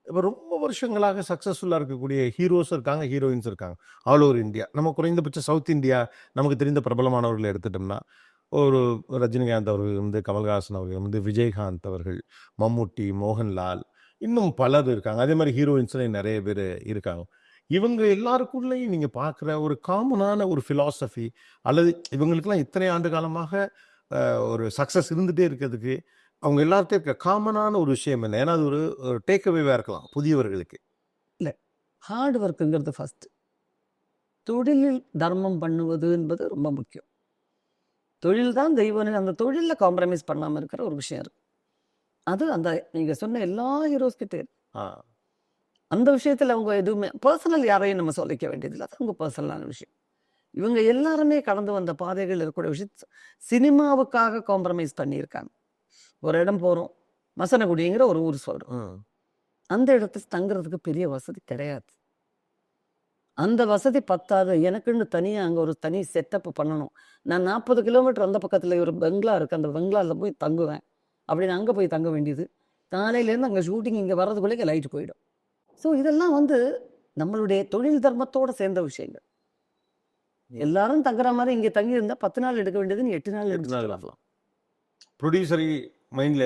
இப்போ ரொம்ப வருஷங்களாக சக்ஸஸ்ஃபுல்லாக இருக்கக்கூடிய ஹீரோஸ் இருக்காங்க, ஹீரோயின்ஸ் இருக்காங்க. All over India. நம்ம குறைந்தபட்சம் சவுத் இந்தியா நமக்கு தெரிந்த பிரபலமானவர்களை எடுத்துட்டோம்னா, ஒரு ரஜினிகாந்த் அவர்கள் வந்து, கமல்ஹாசன் அவர்கள் வந்து, விஜயகாந்த் அவர்கள், மம்முட்டி, மோகன்லால், இன்னும் பலர் இருக்காங்க. அதே மாரி ஹீரோயின்ஸ்லயும் நெறைய பேரு இருக்காங்க. இவங்க எல்லாருக்குள்ளயும் நீங்க பார்க்குற ஒரு காமனான ஒரு பிலாசபி அல்லது இவங்களுக்கெல்லாம் இத்தனை ஆண்டு காலமாக ஒரு சக்ஸஸ் இருந்துட்டே இருக்கிறதுக்கு அவங்க எல்லார்ட்டையும் இருக்க காமனான ஒரு விஷயம் என்ன? ஏன்னா அது ஒரு டேக் அவேவா இருக்கலாம் புதியவர்களுக்கு. இல்லை, ஹார்ட் ஒர்க்குங்கிறது ஃபஸ்ட்டு. தொழிலில் தர்மம் பண்ணுவது என்பது ரொம்ப முக்கியம். தொழில் தான் தெய்வம்னு அந்த தொழிலில் காம்ப்ரமைஸ் பண்ணாமல் இருக்கிற ஒரு விஷயம் இருக்கு. அது அந்த நீங்கள் சொன்ன எல்லா ஹீரோஸ் கிட்டே இருக்கு. ஆ. அந்த விஷயத்தில் அவங்க எதுவுமே பர்சனல் யாரையும் நம்ம சொல்லிக்க வேண்டியதில்லை. அது அவங்க பர்சனலான விஷயம். இவங்க எல்லாருமே கடந்து வந்த பாதைகள் இருக்கக்கூடிய விஷயம் சினிமாவுக்காக காம்ப்ரமைஸ் பண்ணியிருக்காங்க. ஒரு இடம் போகிறோம், மசனகுடிங்கிற ஒரு ஊர் சொல்கிறோம். ம். அந்த இடத்துல தங்குறதுக்கு பெரிய வசதி கிடையாது. அந்த வசதி பத்தாது. எனக்குன்னு தனியாக அங்கே ஒரு தனி செட்டப் பண்ணணும். நான் 40 கிலோமீட்டர் அந்த பக்கத்தில் ஒரு பெங்களா இருக்குது. அந்த பெங்களாவில் போய் தங்குவேன். அப்படின்னு அங்கே போய் தங்க வேண்டியது. காலையிலேருந்து அங்கே ஷூட்டிங் இங்கே வர்றதுக்குள்ளே இங்கே லைட் போயிடும். ஸோ இதெல்லாம் வந்து நம்மளுடைய தொழில் தர்மத்தோடு சேர்ந்த விஷயங்கள். எல்லாரும் தங்குற மாதிரி இங்கே தங்கி இருந்தால் 10 நாள் எடுக்க வேண்டியதுன்னு 8 நாள் எடுக்கலாம். ப்ரொடியூசரி மைண்டில்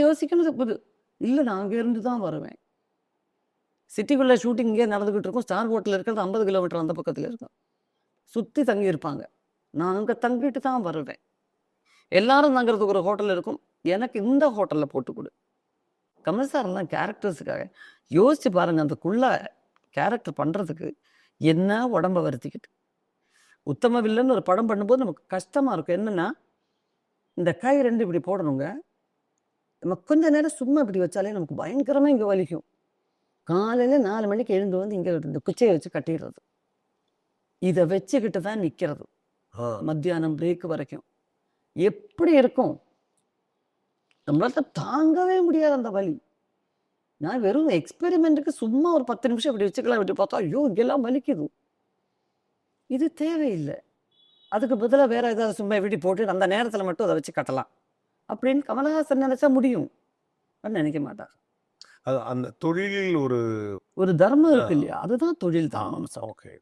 யோசிக்கணும். இல்லை, நான் அங்கேருந்து தான் வருவேன். சிட்டிக்குள்ளே ஷூட்டிங் இங்கே நடந்துக்கிட்டு இருக்கும். ஸ்டார் ஹோட்டல் இருக்கிறது 50 கிலோமீட்டர் அந்த பக்கத்தில் இருக்கும். சுற்றி தங்கியிருப்பாங்க. நான் அங்கே தங்கிட்டு தான் வருவேன். எல்லாரும் தங்குறதுக்கு ஒரு ஹோட்டல் இருக்கும். எனக்கு இந்த ஹோட்டலில் போட்டு கொடு. கமல் சார்லாம் கேரக்டர்ஸுக்காக யோசிச்சு பாருங்க. அதுக்குள்ள கேரக்டர் பண்ணுறதுக்கு என்ன உடம்பை வருத்திக்கிட்டு. உத்தம வில்லன்னு ஒரு படம் பண்ணும்போது நமக்கு கஷ்டமாக இருக்கும். என்னென்னா, இந்த கை 2 இப்படி போடணுங்க. நம்ம கொஞ்ச நேரம் சும்மா இப்படி வச்சாலே நமக்கு பயங்கரமாக இங்கே வலிக்கும். காலையில் 4 மணிக்கு எழுந்து வந்து இங்கே இந்த குச்சையை வச்சு கட்டிடுறது. இதை வச்சுக்கிட்டு தான் நிற்கிறது மத்தியானம் பிரேக் வரைக்கும். எப்படி இருக்கும்? நம்மளால தாங்கவே முடியாது அந்த வலி. நான் வெறும் எக்ஸ்பெரிமெண்ட்டுக்கு சும்மா ஒரு 10 நிமிஷம் இப்படி வச்சுக்கலாம். இப்படி பார்த்தா ஐயோ இங்கெல்லாம் வலிக்குது. இது தேவையில்லை. அதுக்கு பதிலாக வேற ஏதாவது சும்மா இப்படி போட்டு அந்த நேரத்தில் மட்டும் அதை வச்சு கட்டலாம் அப்படின்னு கமலஹாசன் நினைச்சா முடியும். நினைக்க மாட்டார். அது அந்த தொழிலில் ஒரு ஒரு தர்மம் இருக்கு இல்லையா? அதுதான் தொழில் தான். ஓகே.